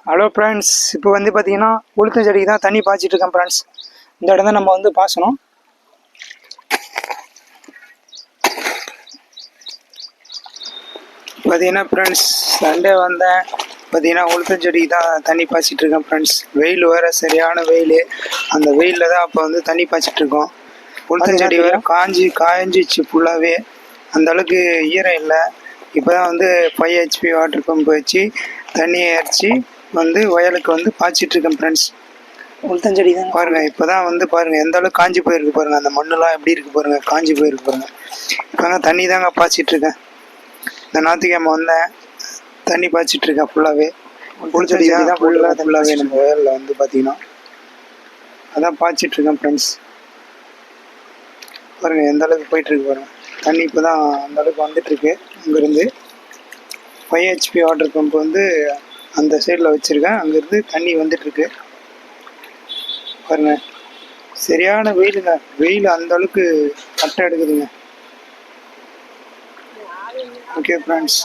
Hello friends, இப்போ வந்து பார்த்தீங்கன்னா உளுத்தம் செடிக்கு தான் தண்ணி பாய்ச்சிட்டு இருக்கேன் ஃப்ரெண்ட்ஸ். இந்த இடம் தான் நம்ம வந்து பாய்ச்சணும். பார்த்தீங்கன்னா ஃப்ரெண்ட்ஸ், சண்டே வந்தேன். பார்த்தீங்கன்னா உளுத்தம் செடிக்கு தான் தண்ணி பாய்ச்சிட்டு இருக்கேன் ஃப்ரெண்ட்ஸ். வெயில் வேறு சரியான வெயில். அந்த வெயிலில் தான் அப்போ வந்து தண்ணி பாய்ச்சிட்டு இருக்கோம். உளுத்தம் செடி வேறு காய்ஞ்சிச்சு ஃபுல்லாகவே. அந்த அளவுக்கு ஈரம் இல்லை. இப்போ தான் வந்து 5 HP வாட்டர் பம்ப் வச்சு தண்ணியை அரைச்சி வந்து வயலுக்கு வந்து பாய்ச்சிட்டு இருக்கேன் ஃப்ரெண்ட்ஸ். உளுத்தஞ்செடி தான் பாருங்க. இப்போதான் வந்து பாருங்க எந்த அளவுக்கு காஞ்சி போயிருக்கு பாருங்க. அந்த மண்ணெல்லாம் எப்படி இருக்கு பாருங்க, காஞ்சி போயிருக்கு பாருங்க. இப்போங்க தண்ணி தாங்க பாய்ச்சிட்டு இருக்கேன். இந்த ஞாயிற்றுக்கிழமை வந்தேன், தண்ணி பாய்ச்சிட்டு இருக்கேன் ஃபுல்லாகவே. உளுத்தஞ்செடி தான் ஃபுல்லாகவே நம்ம வயலில் வந்து பார்த்தீங்கன்னா அதான் பாய்ச்சிட்டு இருக்கேன் ஃப்ரெண்ட்ஸ். பாருங்க எந்த அளவுக்கு போயிட்டு இருக்கு பாருங்க தண்ணி. இப்போ தான் அந்த அளவுக்கு வந்துட்டு இருக்கு. அங்கேருந்து 5 HP வாட்டர் பம்ப் வந்து அந்த சைடில் வச்சுருக்கேன். அங்கேருந்து தண்ணி வந்துட்டுருக்கு பாருங்க. சரியான வெயிலுங்க. வெயில் அந்த அளவுக்கு கட்டை எடுக்குதுங்க. Okay friends.